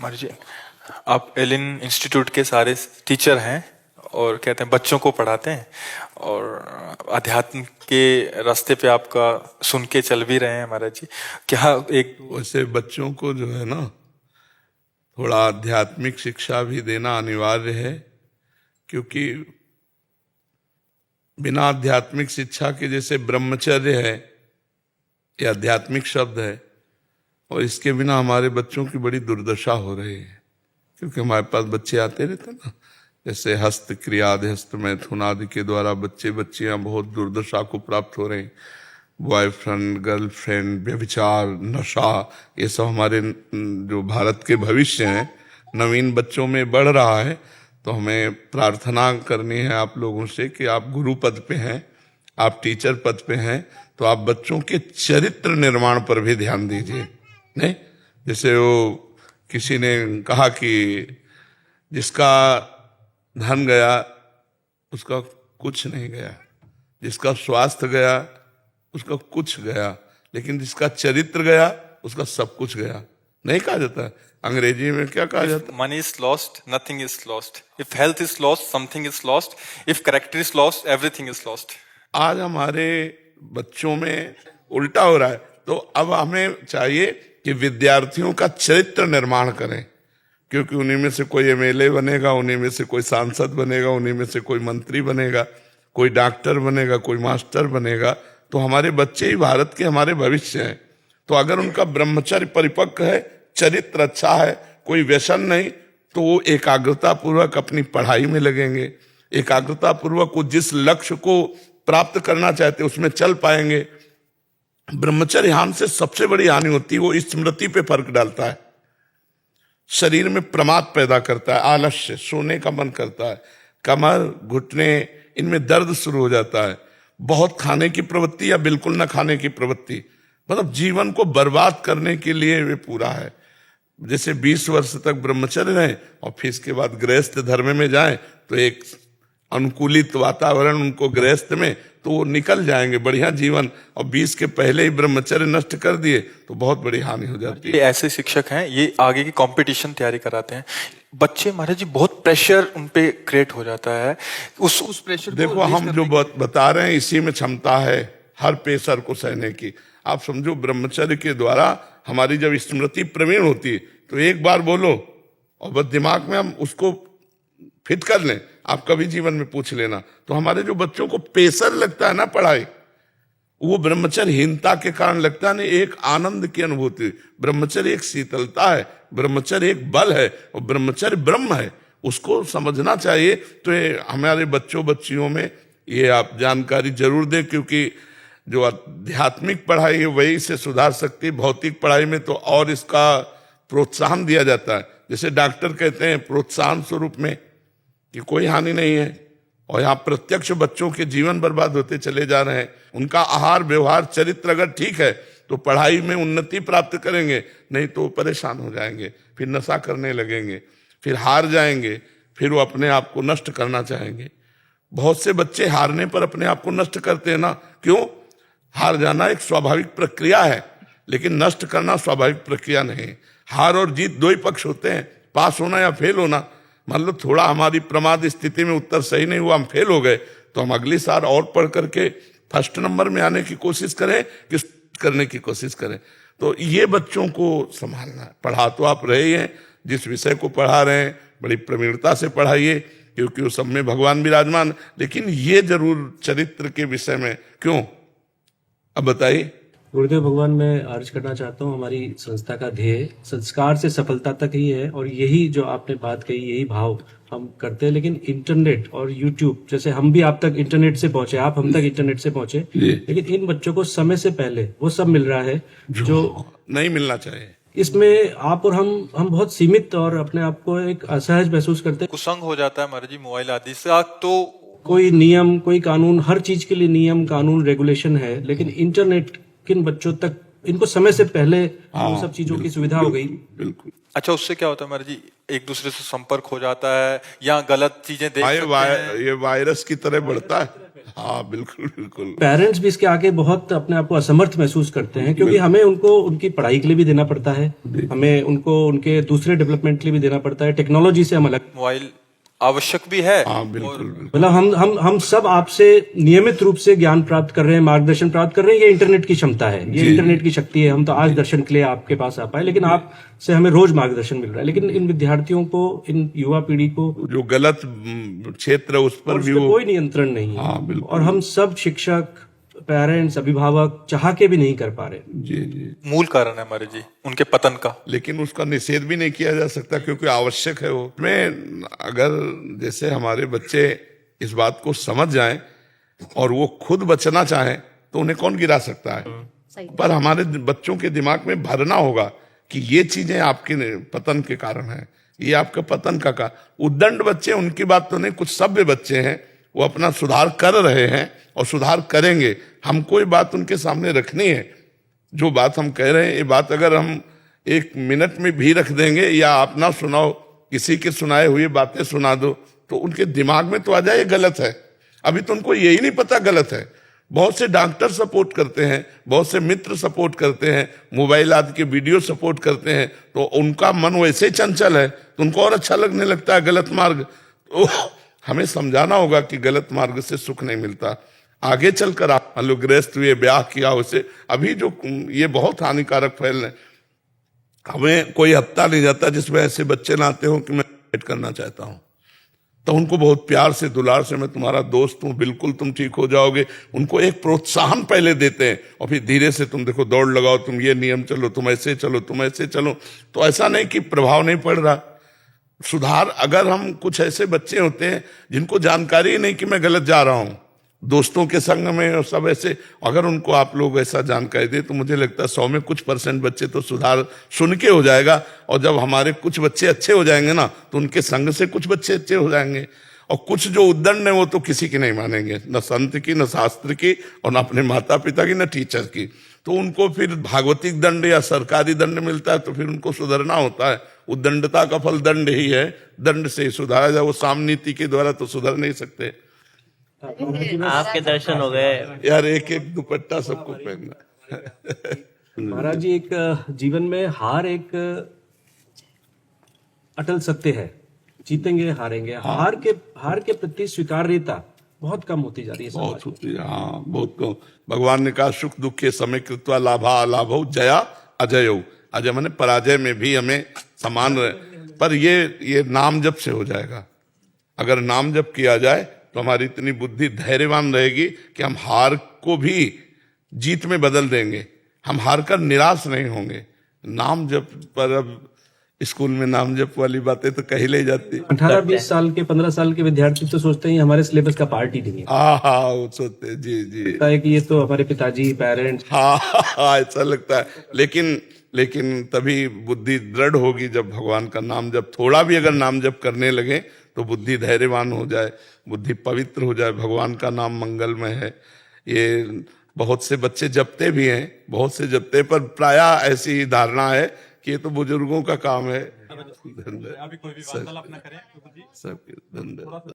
मारी जी, आप Elin institute के सारे टीचर हैं और कहते हैं बच्चों को पढ़ाते हैं, और अध्यात्म के रास्ते पे आपका सुन के चल भी रहे हैं महाराज जी। क्या एक वैसे बच्चों को जो है ना, थोड़ा आध्यात्मिक शिक्षा भी देना अनिवार्य है, क्योंकि बिना आध्यात्मिक शिक्षा के, जैसे ब्रह्मचर्य है, ये आध्यात्मिक शब्द है, और इसके बिना हमारे बच्चों की बड़ी दुर्दशा हो रही है। क्योंकि हमारे पास बच्चे आते रहते ना, जैसे हस्त क्रिया हस्त मैथुन आदि के द्वारा बच्चे बच्चियां बहुत दुर्दशा को प्राप्त हो रहे हैं। बॉयफ्रेंड, गर्लफ्रेंड, व्यभिचार, नशा, ये सब हमारे जो भारत के भविष्य हैं नवीन बच्चों में बढ़ रहा है। तो हमें प्रार्थना करनी है आप लोगों से कि आप गुरु पद पे हैं, आप टीचर पद पे हैं, तो आप बच्चों के चरित्र निर्माण पर भी ध्यान दीजिए। नहीं, जैसे वो किसी ने कहा कि जिसका धन गया उसका कुछ नहीं गया, जिसका स्वास्थ्य गया उसका कुछ गया, लेकिन जिसका चरित्र गया उसका सब कुछ गया। नहीं कहा जाता? अंग्रेजी में क्या कहा जाता? Money is lost, nothing is lost. If health is lost, something is lost. If character is lost, everything is lost. आज हमारे बच्चों में उल्टा हो रहा है। तो अब हमें चाहिए कि विद्यार्थियों का चरित्र निर्माण करें, क्योंकि उन्हीं में से कोई एमएलए बनेगा, उन्हीं में से कोई सांसद बनेगा, उन्हीं में से कोई मंत्री बनेगा, कोई डॉक्टर बनेगा, कोई मास्टर बनेगा। तो हमारे बच्चे ही भारत के हमारे भविष्य हैं। तो अगर उनका ब्रह्मचर्य परिपक्व है, चरित्र अच्छा है, कोई व्यसन नहीं, तो वो एकाग्रता पूर्वक अपनी पढ़ाई में लगेंगे, एकाग्रता पूर्वक वो जिस लक्ष्य को प्राप्त करना चाहते उसमें चल पाएंगे। ब्रह्मचर्य हानि से सबसे बड़ी हानि होती है, वो स्मृति पे फर्क डालता है, शरीर में प्रमाद पैदा करता है, आलस्य, सोने का मन करता है, कमर, घुटने, इनमें दर्द शुरू हो जाता है, बहुत खाने की प्रवृत्ति या बिल्कुल न खाने की प्रवृत्ति, मतलब जीवन को बर्बाद करने के लिए वे पूरा है। जैसे 20 वर्ष तक ब्रह्मचर्य रहे और फिर इसके बाद गृहस्थ धर्म में जाएं, तो एक अनुकूलित वातावरण उनको गृहस्थ में, तो वो निकल जाएंगे बढ़िया जीवन। और 20 के पहले ही ब्रह्मचर्य नष्ट कर दिए तो बहुत बड़ी हानि हो जाती है। ऐसे शिक्षक हैं, ये आगे की कंपटीशन तैयारी कराते हैं। बच्चे महाराज जी बहुत प्रेशर उन पे क्रिएट हो जाता है, उस प्रेशर देखो, हम जो बता रहे हैं इसी में क्षमता है हर प्रेशर को सहने की। आप समझो, ब्रह्मचर्य के द्वारा हमारी जब स्मृति प्रवीण होती है तो एक बार बोलो और बस दिमाग में हम उसको फिट कर लें। आप कभी जीवन में पूछ लेना, तो हमारे जो बच्चों को प्रेशर लगता है ना पढ़ाई, वो ब्रह्मचर्यहीनता के कारण लगता है। नहीं, एक आनंद की अनुभूति, ब्रह्मचर्य एक शीतलता है, ब्रह्मचर्य एक बल है, और ब्रह्मचर्य ब्रह्म है, उसको समझना चाहिए। तो हमारे बच्चों बच्चियों में ये आप जानकारी जरूर दें, क्योंकि जो आध्यात्मिक पढ़ाई है वही इसे सुधार सकती है। भौतिक पढ़ाई में तो और इसका प्रोत्साहन दिया जाता है, जैसे डॉक्टर कहते हैं प्रोत्साहन स्वरूप में कि कोई हानि नहीं है, और यहाँ प्रत्यक्ष बच्चों के जीवन बर्बाद होते चले जा रहे हैं। उनका आहार, व्यवहार, चरित्र अगर ठीक है तो पढ़ाई में उन्नति प्राप्त करेंगे, नहीं तो परेशान हो जाएंगे, फिर नशा करने लगेंगे, फिर हार जाएंगे, फिर वो अपने आप को नष्ट करना चाहेंगे। बहुत से बच्चे हारने पर अपने आप को नष्ट करते हैं ना। क्यों? हार जाना एक स्वाभाविक प्रक्रिया है, लेकिन नष्ट करना स्वाभाविक प्रक्रिया नहीं। हार और जीत दो ही पक्ष होते हैं, पास होना या फेल होना। मान लो थोड़ा हमारी प्रमाद स्थिति में उत्तर सही नहीं हुआ, हम फेल हो गए, तो हम अगली साल और पढ़ करके फर्स्ट नंबर में आने की कोशिश करें, किस करने की कोशिश करें। तो ये बच्चों को संभालना है। पढ़ा तो आप रहे हैं, जिस विषय को पढ़ा रहे हैं बड़ी प्रवीणता से पढ़ाइए, क्योंकि वो सब में भगवान विराजमान। लेकिन ये जरूर चरित्र के विषय में क्यों, अब बताइए। गुरुदेव भगवान, मैं अर्ज करना चाहता हूँ, हमारी संस्था का ध्येय संस्कार से सफलता तक ही है, और यही जो आपने बात कही, यही भाव हम करते हैं। लेकिन इंटरनेट और यूट्यूब, जैसे हम भी आप तक इंटरनेट से पहुंचे, आप हम तक इंटरनेट से पहुंचे, लेकिन इन बच्चों को समय से पहले वो सब मिल रहा है जो नहीं मिलना चाहिए। इसमें आप और हम बहुत सीमित और अपने आप को एक असहज महसूस करते हैं। कुसंग हो जाता है महाराज जी मोबाइल आदि से। तो कोई नियम, कोई कानून, हर चीज के लिए नियम, कानून, रेगुलेशन है, लेकिन इंटरनेट किन बच्चों तक, इनको समय से पहले उन सब चीजों की सुविधा हो गई। बिल्कुल। अच्छा, उससे क्या होता है महाराज जी, एक दूसरे से संपर्क हो जाता है या गलत चीजें देख सकते हैं। ये वायरस की तरह बढ़ता है। हाँ बिल्कुल बिल्कुल। पेरेंट्स भी इसके आगे बहुत अपने आप को असमर्थ महसूस करते हैं, क्योंकि हमें उनको उनकी पढ़ाई के लिए भी देना पड़ता है, हमें उनको उनके दूसरे डेवलपमेंट के लिए भी देना पड़ता है, टेक्नोलॉजी से हम अलग। मोबाइल आवश्यक भी है। हाँ बिल्कुल बिल्कुल। मतलब हम सब आपसे नियमित रूप से ज्ञान प्राप्त कर रहे हैं, मार्गदर्शन प्राप्त कर रहे हैं। ये इंटरनेट की क्षमता है, ये इंटरनेट की शक्ति है। हम तो आज दर्शन के लिए आपके पास आ पाए, लेकिन आपसे हमें रोज मार्गदर्शन मिल रहा है। लेकिन इन विद्यार्थियों को, इन युवा पीढ़ी को जो गलत क्षेत्र है उस पर भी वो कोई नियंत्रण नहीं है। हाँ बिल्कुल। और हम सब शिक्षक, पेरेंट्स, अभिभावक चाह के भी नहीं कर पा रहे। जी जी। मूल कारण है हमारे जी उनके पतन का। लेकिन उसका निषेध भी नहीं किया जा सकता क्योंकि आवश्यक है वो। में अगर जैसे हमारे बच्चे इस बात को समझ जाएं और वो खुद बचना चाहें तो उन्हें कौन गिरा सकता है। पर हमारे बच्चों के दिमाग में भरना होगा कि ये चीजें आपके पतन के कारण है, ये आपका पतन का उद्दंड बच्चे, उनकी बात तो नहीं, कुछ सभ्य बच्चे हैं, वो अपना सुधार कर रहे हैं और सुधार करेंगे। हमको ये बात उनके सामने रखनी है। जो बात हम कह रहे हैं, ये बात अगर हम एक मिनट में भी रख देंगे या आप ना सुनाओ, किसी के सुनाए हुए बातें सुना दो, तो उनके दिमाग में तो आ जाए ये गलत है। अभी तो उनको यही नहीं पता गलत है। बहुत से डॉक्टर सपोर्ट करते हैं, बहुत से मित्र सपोर्ट करते हैं, मोबाइल आदि के वीडियो सपोर्ट करते हैं, तो उनका मन वैसे ही चंचल है तो उनको और अच्छा लगने लगता है गलत मार्ग। तो हमें समझाना होगा कि गलत मार्ग से सुख नहीं मिलता। आगे चलकर आप लोग गृहस्थ हुए, ब्याह किया, उसे अभी जो ये बहुत हानिकारक फैल रहे, हमें कोई हफ्ता नहीं जाता जिसमें ऐसे बच्चे ना आते हो कि मैं भेंट करना चाहता हूं। तो उनको बहुत प्यार से, दुलार से, मैं तुम्हारा दोस्त हूं, बिल्कुल तुम ठीक हो जाओगे, उनको एक प्रोत्साहन पहले देते हैं और फिर धीरे से तुम देखो दौड़ लगाओ, तुम ये नियम चलो, तुम ऐसे चलो, तुम ऐसे चलो। तो ऐसा नहीं कि प्रभाव नहीं पड़ रहा। सुधार, अगर हम कुछ ऐसे बच्चे होते हैं जिनको जानकारी ही नहीं कि मैं गलत जा रहा हूं, दोस्तों के संग में और सब ऐसे, अगर उनको आप लोग ऐसा जानकारी दे तो मुझे लगता है 100 में कुछ % बच्चे तो सुधार सुन के हो जाएगा। और जब हमारे कुछ बच्चे अच्छे हो जाएंगे ना, तो उनके संग से कुछ बच्चे अच्छे हो जाएंगे। और कुछ जो उद्दंड है वो तो किसी की नहीं मानेंगे, न संत की, न शास्त्र की, और न अपने माता पिता की, न टीचर की। तो उनको फिर भागवतिक दंड या सरकारी दंड मिलता है तो फिर उनको सुधरना होता है। उद्दंडता का फल दंड ही है, दंड से ही सुधारा जाए। वो साम नीति के द्वारा तो सुधर नहीं सकते। आपके दर्शन हो गए यार, एक एक दुपट्टा सबको पहनना। महाराज जी, एक जीवन में हार एक अटल सत्य है। जीतेंगे हारेंगे, हार के प्रति स्वीकार्यता बहुत कम होती जा रही है समाज बहुत होती है, हाँ बहुत कम। भगवान ने कहा सुख दुख के समय कृत्वा लाभा अलाभो जया अजयो। अजय माने पराजय में भी हमें समान रहे। पर ये नाम जप से हो जाएगा। अगर नाम जप किया जाए तो हमारी इतनी बुद्धि धैर्यवान रहेगी कि हम हार को भी जीत में बदल देंगे। हम हार कर निराश नहीं होंगे। नाम जप पर अब स्कूल में नाम जप वाली बातें तो कही ले जाती। 18-20 साल के, 15 साल के विद्यार्थी तो सोचते हैं हमारे सिलेबस का पार्ट ही नहीं है। हाँ वो सोचते, जी जी, लगता है कि ये तो हमारे पिताजी, पेरेंट्स। हाँ ऐसा लगता है। लेकिन तभी बुद्धि दृढ़ होगी जब भगवान का नाम जप, थोड़ा भी अगर नाम जप करने लगे तो बुद्धि धैर्यवान हो जाए, बुद्धि पवित्र हो जाए। भगवान का नाम मंगलमय है। ये बहुत से बच्चे जपते भी हैं, बहुत से जपते, पर प्रायः ऐसी धारणा है कि ये तो बुजुर्गों का काम है। धन्यवाद।